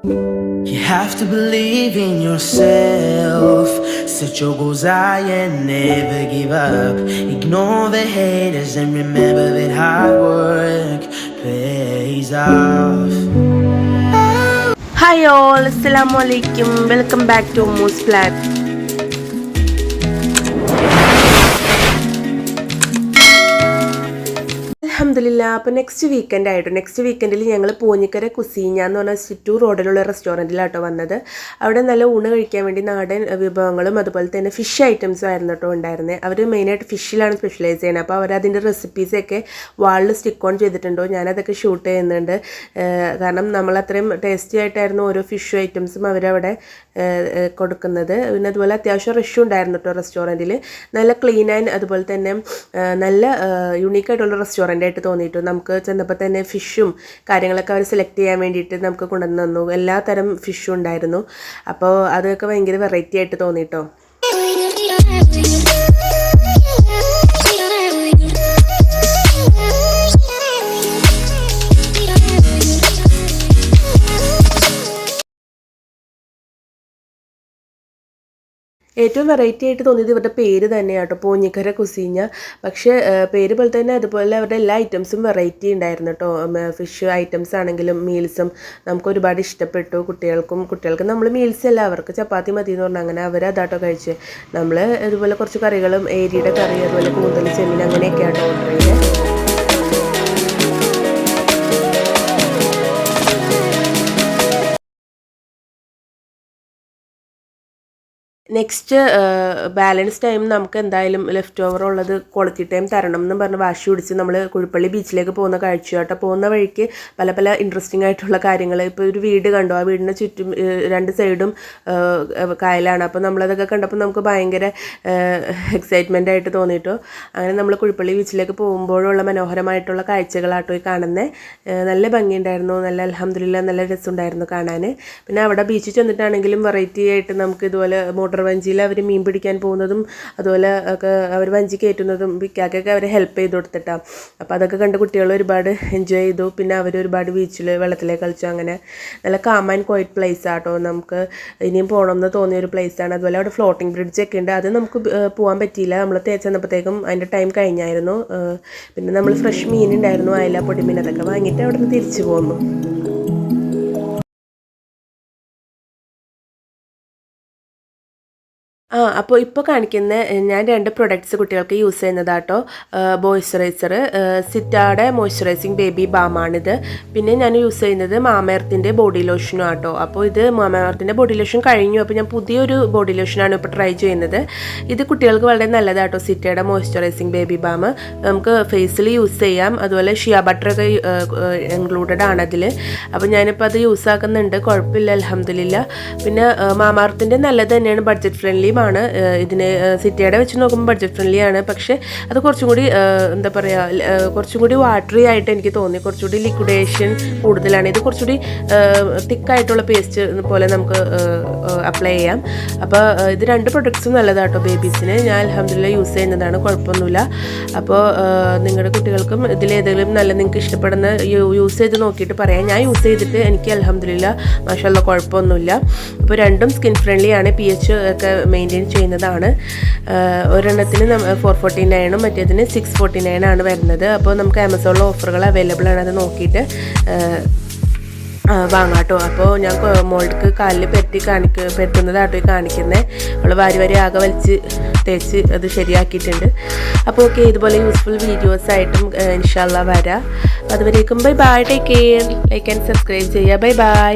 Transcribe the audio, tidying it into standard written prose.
You have to believe in yourself. Set your goals high and never give up. Ignore the haters and remember that hard work pays off. Hi all, Assalamualaikum. Welcome back to Moose Flat. അൽഹംദുലില്ലാ. അപ്പോൾ next വീക്കെൻഡിൽ ഞങ്ങൾ പൂഞ്ഞിക്കര കുസീഞ്ഞ എന്ന് പറഞ്ഞ സിറ്റൂർ റോഡിലുള്ള റെസ്റ്റോറൻറ്റിലാട്ടോ വന്നത്. അവിടെ നല്ല ഊണ് കഴിക്കാൻ വേണ്ടി നാടൻ വിഭവങ്ങളും അതുപോലെ തന്നെ ഫിഷ് ഐറ്റംസും ആയിരുന്നു കേട്ടോ ഉണ്ടായിരുന്നത്. അവർ മെയിനായിട്ട് ഫിഷിലാണ് സ്പെഷ്യലൈസ് ചെയ്യുന്നത്. അപ്പോൾ അവരതിൻ്റെ റെസിപ്പീസൊക്കെ വാളിൽ സ്റ്റിക്ക് ഓൺ ചെയ്തിട്ടുണ്ടോ, ഞാനതൊക്കെ ഷൂട്ട് ചെയ്യുന്നുണ്ട്. കാരണം നമ്മളത്രയും ടേസ്റ്റി ആയിട്ടായിരുന്നു ഓരോ ഫിഷ് ഐറ്റംസും അവരവിടെ കൊടുക്കുന്നത്. പിന്നെ അതുപോലെ അത്യാവശ്യം റഷ് ഉണ്ടായിരുന്നു കേട്ടോ റെസ്റ്റോറൻറ്റിൽ. നല്ല ക്ലീൻ ആൻഡ് അതുപോലെ തന്നെ നല്ല യുണീക്കായിട്ടുള്ള റെസ്റ്റോറൻ്റ് ആയിട്ട് തോന്നിയിട്ടു. നമുക്ക് ചെന്നപ്പോൾ തന്നെ ഫിഷും കാര്യങ്ങളൊക്കെ അവർ സെലക്ട് ചെയ്യാൻ വേണ്ടിയിട്ട് നമുക്ക് കൊണ്ടുവന്ന് തന്നു. എല്ലാ തരം ഫിഷും ഉണ്ടായിരുന്നു. അപ്പോൾ അതൊക്കെ ഭയങ്കര വെറൈറ്റി ആയിട്ട് തോന്നിയിട്ടോ. ഏറ്റവും വെറൈറ്റി ആയിട്ട് തോന്നിയത് ഇവരുടെ പേര് തന്നെയാണ് കേട്ടോ, പൂഞ്ഞിക്കര കുസീഞ്ഞ. പക്ഷേ പേര് പോലെ തന്നെ അതുപോലെ അവരുടെ എല്ലാ ഐറ്റംസും വെറൈറ്റി ഉണ്ടായിരുന്നു കേട്ടോ. ഫിഷ് ഐറ്റംസ് ആണെങ്കിലും മീൽസും നമുക്ക് ഒരുപാട് ഇഷ്ടപ്പെട്ടു. കുട്ടികൾക്ക് നമ്മൾ മീൽസ് അല്ല, അവർക്ക് ചപ്പാത്തി മതി എന്ന് പറഞ്ഞാൽ അങ്ങനെ അവർ അതാട്ടോ കഴിച്ച്. നമ്മൾ ഇതുപോലെ കുറച്ച് കറികളും ഏരിയുടെ കറി അതുപോലെ കൂന്തൽ ചെമ്മീൻ അങ്ങനെയൊക്കെയാണ് ഓർഡർ ചെയ്തത്. നെക്സ്റ്റ് ബാലൻസ് ടൈം നമുക്ക് എന്തായാലും ലെഫ്റ്റ് ഓവർ ഉള്ളത് ക്വാളിറ്റി ടൈം തരണം എന്ന് പറഞ്ഞ് വാശി പിടിച്ച് നമ്മൾ കുഴിപ്പള്ളി ബീച്ചിലേക്ക് പോകുന്ന കാഴ്ചയാട്ടോ. പോകുന്ന വഴിക്ക് പല പല ഇൻട്രസ്റ്റിംഗ് ആയിട്ടുള്ള കാര്യങ്ങൾ. ഇപ്പോൾ ഒരു വീട് കണ്ടു, ആ വീടിന് ചുറ്റും രണ്ട് സൈഡും കായലാണ്. അപ്പോൾ നമ്മളതൊക്കെ കണ്ടപ്പോൾ നമുക്ക് ഭയങ്കര എക്സൈറ്റ്മെൻ്റ് ആയിട്ട് തോന്നിയിട്ടോ. അങ്ങനെ നമ്മൾ കുഴിപ്പള്ളി ബീച്ചിലേക്ക് പോകുമ്പോഴുള്ള മനോഹരമായിട്ടുള്ള കാഴ്ചകളാട്ടോ ഈ കാണുന്നത്. നല്ല ഭംഗിയുണ്ടായിരുന്നു, നല്ല അൽഹംദുലില്ലാ നല്ല രസമുണ്ടായിരുന്നു കാണാൻ. പിന്നെ അവിടെ ബീച്ചിൽ ചെന്നിട്ടാണെങ്കിലും വെറൈറ്റി ആയിട്ട് നമുക്ക് ഇതുപോലെ മോട്ടോർ വഞ്ചിയിൽ അവർ മീൻ പിടിക്കാൻ പോകുന്നതും അതുപോലെ ഒക്കെ അവർ വഞ്ചി കയറ്റുന്നതും വിൽക്കാക്കൊക്കെ അവരെ ഹെൽപ്പ് ചെയ്ത് കൊടുത്തിട്ടാണ്. അപ്പോൾ അതൊക്കെ കണ്ട് കുട്ടികൾ ഒരുപാട് എൻജോയ് ചെയ്തു. പിന്നെ അവർ ഒരുപാട് ബീച്ചിൽ വെള്ളത്തിലേക്ക് കളിച്ചു. അങ്ങനെ നല്ല കാം ആൻഡ് ക്വയറ്റ് പ്ലേസ് ആട്ടോ. നമുക്ക് ഇനിയും പോകണമെന്ന് തോന്നിയ ഒരു പ്ലേസാണ്. അതുപോലെ അവിടെ ഫ്ലോട്ടിംഗ് ബ്രിഡ്ജൊക്കെ ഉണ്ട്. അത് നമുക്ക് പോകാൻ പറ്റിയില്ല, നമ്മൾ ചെന്നപ്പോഴത്തേക്കും അതിൻ്റെ ടൈം കഴിഞ്ഞായിരുന്നു. പിന്നെ നമ്മൾ ഫ്രഷ് മീൻ ഉണ്ടായിരുന്നു, അയല പൊടിമീൻ, അതൊക്കെ വാങ്ങിയിട്ട് അവിടെ നിന്ന് തിരിച്ചു പോന്നു. അപ്പോൾ ഇപ്പോൾ കാണിക്കുന്ന ഞാൻ 2 പ്രൊഡക്ട്സ് കുട്ടികൾക്ക് യൂസ് ചെയ്യുന്നതാട്ടോ. മോയ്സ്ചറൈസർ സിറ്റാടെ മോയ്സ്ചറൈസിങ് ബേബി ബാമാണിത്. പിന്നെ ഞാൻ യൂസ് ചെയ്യുന്നത് മാമയെർത്തിൻ്റെ ബോഡി ലോഷനും ആട്ടോ. അപ്പോൾ ഇത് മാമയെർത്തിൻ്റെ ബോഡി ലോഷൻ കഴിഞ്ഞു. അപ്പോൾ ഞാൻ പുതിയൊരു ബോഡി ലോഷനാണ് ഇപ്പോൾ ട്രൈ ചെയ്യുന്നത്. ഇത് കുട്ടികൾക്ക് വളരെ നല്ലതാട്ടോ. സിറ്റയുടെ മോയ്സ്ചറൈസിങ് ബേബി ബാം നമുക്ക് ഫേസിൽ യൂസ് ചെയ്യാം. അതുപോലെ ഷിയ ബട്ടറൊക്കെ ഇൻക്ലൂഡഡ് ആണ് അതിൽ. അപ്പോൾ ഞാനിപ്പോൾ അത് യൂസ് ആക്കുന്നുണ്ട്, കുഴപ്പമില്ല അൽഹംദുലില്ലാ. പിന്നെ മാമയെർത്തിൻ്റെ നല്ലത് തന്നെയാണ്, ബഡ്ജറ്റ് ഫ്രണ്ട്ലി ആണ്. ഇതിന് സിറ്റിയുടെ വെച്ച് നോക്കുമ്പോൾ ബഡ്ജറ്റ് ഫ്രണ്ട്ലി ആണ്. പക്ഷേ അത് കുറച്ചും കൂടി എന്താ പറയുക, കുറച്ചും കൂടി വാട്ടറി ആയിട്ട് എനിക്ക് തോന്നി. കുറച്ചുകൂടി ലിക്വിഡേഷൻ കൂടുതലാണ്. ഇത് കുറച്ചുകൂടി തിക്കായിട്ടുള്ള പേസ്റ്റ് പോലെ നമുക്ക് അപ്ലൈ ചെയ്യാം. അപ്പോൾ ഇത് 2 പ്രൊഡക്ട്സും നല്ലതാട്ടോ ബേബീസിന്. ഞാൻ അൽഹംദുലില്ലാ യൂസ് ചെയ്യുന്നതാണ്, കുഴപ്പമൊന്നുമില്ല. അപ്പോൾ നിങ്ങളുടെ കുട്ടികൾക്കും ഇതിലേതെങ്കിലും നല്ല നിങ്ങൾക്ക് ഇഷ്ടപ്പെടുന്ന യൂസ് ചെയ്ത് നോക്കിയിട്ട് പറയാം. ഞാൻ യൂസ് ചെയ്തിട്ട് എനിക്ക് അൽഹംദുലില്ലാ മാഷാഅല്ലാഹ് കുഴപ്പമൊന്നുമില്ല. അപ്പോൾ രണ്ടും സ്കിൻ ഫ്രണ്ട്ലി ആണ്, pH ഒക്കെ മെയിൻറ്റെയിൻ ചെയ്യുന്നതാണ്. ഒരെണ്ണത്തിന് 449 മറ്റേതിന് 649 വരുന്നത്. അപ്പോൾ നമുക്ക് ആമസോണിൽ ഓഫറുകൾ അവൈലബിൾ ആണ്, അത് നോക്കിയിട്ട് വാങ്ങാട്ടോ. അപ്പോൾ ഞാൻ മോൾക്ക് കാലിൽ പെറ്റുന്നതാട്ടോ ഈ കാണിക്കുന്നത്. അവൾ വാരി ആകെ വലിച്ച് തേച്ച് അത് ശരിയാക്കിയിട്ടുണ്ട്. അപ്പോൾ ഓക്കെ, ഇതുപോലെ യൂസ്ഫുൾ വീഡിയോസായിട്ടും ഇൻഷാ അല്ലാഹ് വരാം. അതുവരേക്കും bye bye, take care, like and subscribe ചെയ്യുക. Bye by.